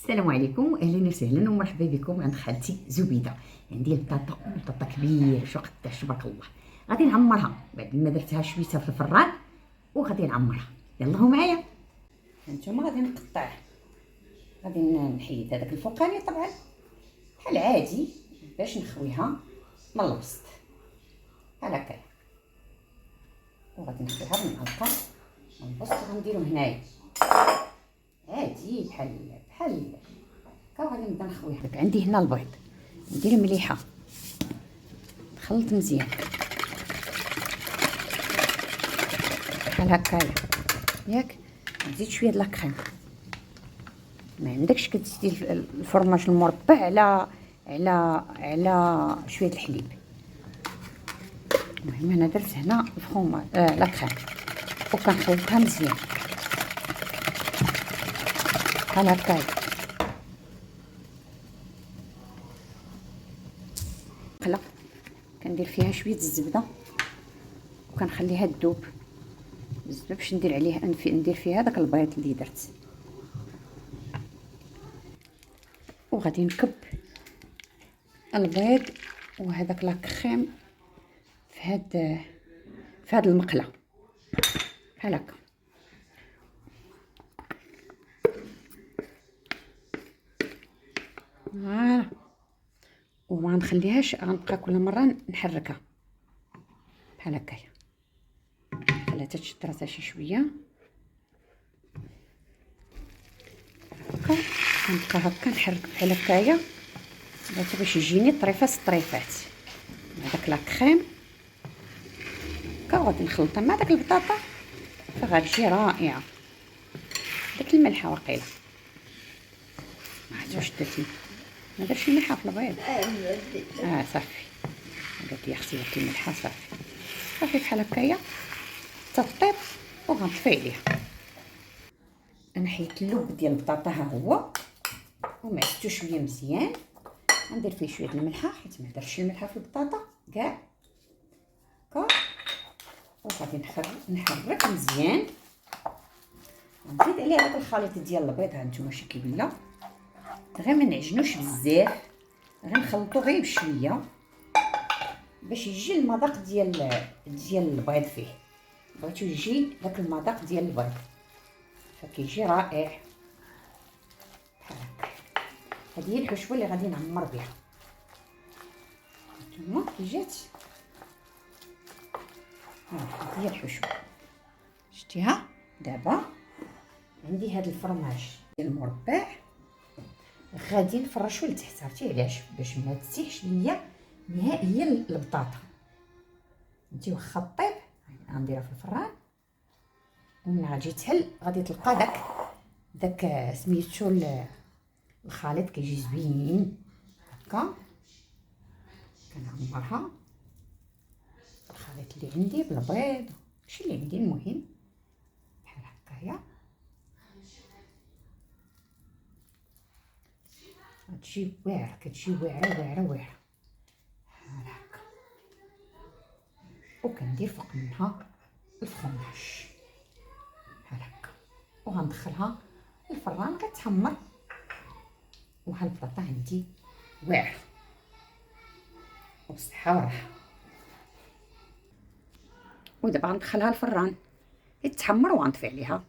السلام عليكم واهلا وسهلا ومرحبا بكم عند خالتي زبيده. عندي البطاطا كبير شو قداش تبارك الله. غادي نعمرها بعد ما درتها شويته في الفران وغادي نعمرها. يلا هو معايا. هانتوما غادي نقطع، غادي نحيد هذاك الفوقاني طبعا بحال عادي باش نخويها من الوسط بحال هكا، وغادي نخويها بالمعلقه من الوسط وغنديرو هنايا عادي بحال هكا، وغادي نبدا نخويها. عندي هنا البيض ندير مليحه نخلط مزيان بحال هكايا ياك. نزيد شويه د لاكريم، ما عندكش كتزيدي الفرماج المربع على شويه الحليب. المهم انا درت هنا الفرماج لاكريم وكنخلطها مزيان بحال هكايا. قلا كندير فيها شويه الزبده وكنخليها تذوب الزبده باش ندير عليها ندير فيها داك البيض اللي درت، وغادي نكب البيض وهذاك لاكريم في هاد المقله بحال هكا. فوالا، وما نخليهاش، غنبقى كل مره نحركها بحال هكايا. خليها تشد راسها شي شويه هكا، غنبقى هكا نحرك بحال هكايا باش يجيني طريفات مع داك لاكريم هكا. وغادي نخلطها مع داك البطاطا فغتجي رائعه. داك الملحه واقيلا ما عرفتش واش درتي، ما درتش الملحه في البيض. صافي قالت لي اختي درتي الملحه. صافي بحال هكايا تطيب وغنطفي عليها. انا حيت اللب ديال البطاطا ها هو ومعجتو شويه مزيان، غندير فيه شويه الملحه حيت ما درتش الملحه في البطاطا كاع هكا. وغادي نحرك مزيان ونزيد عليه هذاك الخليط ديال البيض. ها نتوما شي كيبلا، غير ما نعجنوش بزاف، غير نخلطو غير بشويه باش يجي المذاق ديال البيض فيه. بغيتو يجي داك المذاق ديال البيض فكيجي رائع بحال هكا. هذه هي الحشوه اللي غادي نعمر بها. هانتوما كي جات هذه هي الحشوه شتيها. دابا عندي هذا الفرماج ديال المربع غادي نفرشو لتحت. عرفتي علاش؟ باش ما تسيحش ليا نهائيا البطاطا. انت واخا طيب غنديرها في الفران ومن غادي تهل غادي تلقى داك سميتو الخليط كيجي زوين هكا. كنعمرها الخليط اللي عندي بالبيض داكشي اللي عندي، المهم بحال هكايا غتجي واعره، كتجي واعره بحال هكا. وكندير فوق منها الفرماج بحال هكا وغندخلها الفران كتحمر. وها البطاطا عندي واعره وبصحه وراحه. ودابا غندخلها الفران تتحمر وغنطفي عليها.